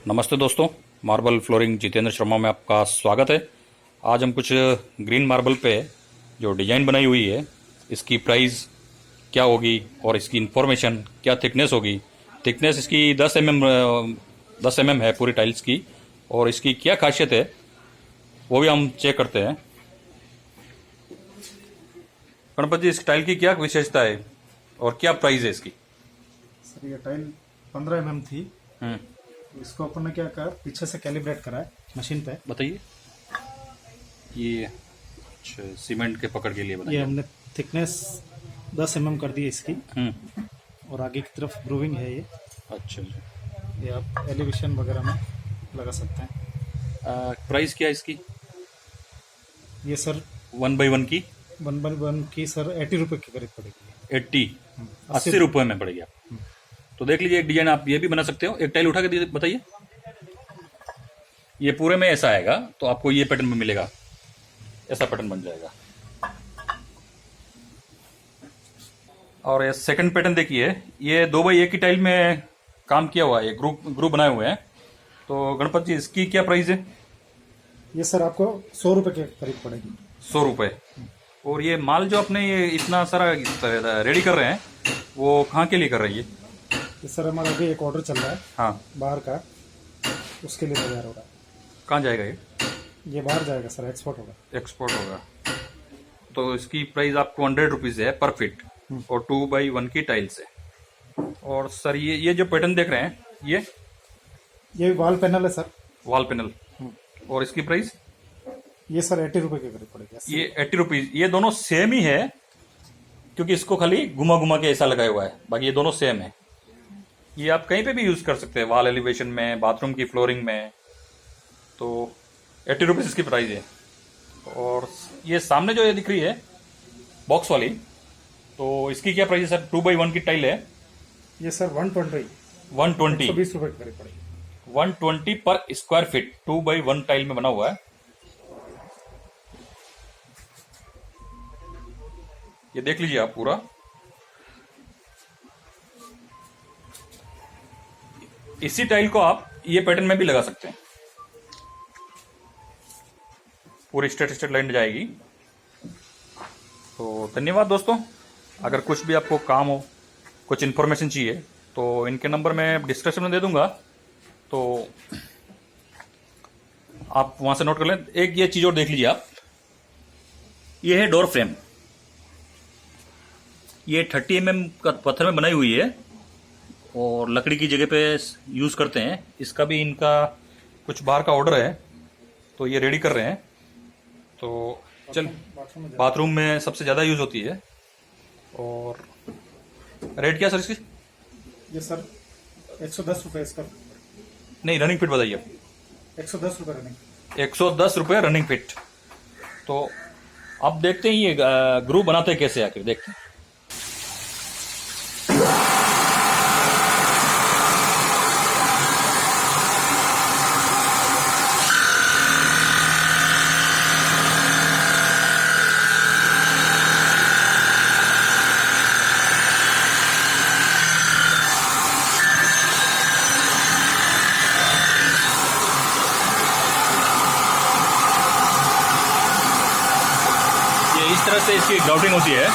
नमस्ते दोस्तों, marble flooring Jitendra Sharma में आपका स्वागत है। आज हम कुछ ग्रीन मार्बल पे जो डिजाइन बनाई हुई है इसकी प्राइस क्या होगी और इसकी इंफॉर्मेशन क्या थिकनेस होगी। थिकनेस इसकी 10 mm है पूरी टाइल्स की, और इसकी क्या खासियत है वो भी हम चेक करते हैं। गणपत जी, इस टाइल की क्या विशेषता है और क्या प्राइस है इसकी? सर ये टाइल 15 mm थी। इसको अपन ने क्या करा, पीछे से कैलिब्रेट करा है मशीन पे। बताइए। ये सीमेंट के पकड़ के लिए बनाई ये है। हमने थिकनेस 10 mm कर दी है इसकी, हम्म। और आगे की तरफ ग्रूविंग है ये। अच्छा जी। ये आप एलिवेशन वगैरह में लगा सकते हैं। प्राइस क्या है इसकी? ये सर 1/1 की 1/1 की सर 80 रुपये के करीब पड़ेगी। 80 रुपये में पड़ेगी आप। तो देख लीजिए, एक डिजाइन आप ये भी बना सकते हो। एक टाइल उठा के बताइए। ये पूरे में ऐसा आएगा तो आपको ये पैटर्न में मिलेगा, ऐसा पैटर्न बन जाएगा। और ये सेकंड पैटर्न देखिए, ये 2x1 की टाइल में काम किया हुआ है, ये ग्रुप बनाए हुए हैं। तो गणपत जी, इसकी क्या प्राइस है? ये सर आपको 100 रुपये के करीब पड़ेगी। 100 रुपये। और ये माल जो अपने ये इतना सारा रेडी कर रहे हैं, वो कहाँ के लिए कर रहे हैं ये? सर हमारा अभी एक ऑर्डर चल रहा है, हाँ, बाहर का, उसके लिए तैयार हो रहा है। कहाँ जाएगा ये? ये बाहर जाएगा सर, एक्सपोर्ट होगा। एक्सपोर्ट होगा। तो इसकी प्राइस आपको 100 रुपीज़ है पर फीट, और 2x1 की टाइल्स है। और सर ये जो पैटर्न देख रहे हैं, ये वॉल पैनल है सर। Wall panel. और इसकी प्राइस? ये सर 80 रुपये के करीब पड़ेगा। ये 80 रुपीज़। ये दोनों सेम ही है, क्योंकि इसको खाली घुमा घुमा के ऐसा लगाया हुआ है, बाकी ये दोनों सेम है। ये आप कहीं पे भी यूज़ कर सकते हैं, वॉल एलिवेशन में, बाथरूम की फ्लोरिंग में। तो 80 रुपीज़ इसकी प्राइस है। और ये सामने जो ये दिख रही है बॉक्स वाली, तो इसकी क्या प्राइस है सर? 2x1 की टाइल है। ये सर 120 120 रुपये के करीब पड़ेगी। 120 पर स्क्वायर फीट 2x1 टाइल में बना हुआ है। ये देख लीजिए आप पूरा। इसी टाइल को आप ये पैटर्न में भी लगा सकते हैं, पूरी स्ट्रेट लाइन जाएगी। तो धन्यवाद दोस्तों। अगर कुछ भी आपको काम हो, कुछ इन्फॉर्मेशन चाहिए, तो इनके नंबर मैं डिस्क्रिप्शन में दे दूंगा, तो आप वहां से नोट कर लें। एक ये चीज और देख लीजिए आप, ये है डोर फ्रेम। ये 30 mm का पत्थर में बनाई हुई है, और लकड़ी की जगह पे यूज़ करते हैं। इसका भी इनका कुछ बाहर का ऑर्डर है, तो ये रेडी कर रहे हैं। तो चल, बाथरूम में सबसे ज़्यादा यूज़ होती है। और रेट क्या सर इसकी? ये सर 110 रुपये इसका। नहीं, रनिंग फिट बताइए। 110 रुपये रनिंग। 110 रुपये रनिंग फिट। तो अब देखते हैं ये ग्रुप बनाते हैं कैसे, आके देखते हैं। इस तरह से इसकी ग्राउटिंग होती है।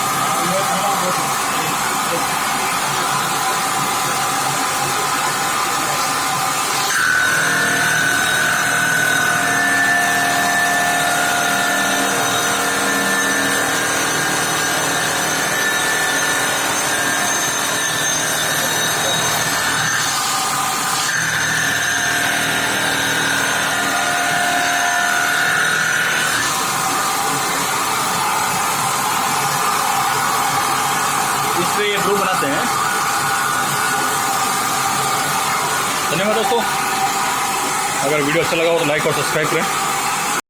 इसलिए ये ग्रुप बनाते हैं। धन्यवाद दोस्तों। अगर वीडियो अच्छा लगा हो तो लाइक और सब्सक्राइब करें।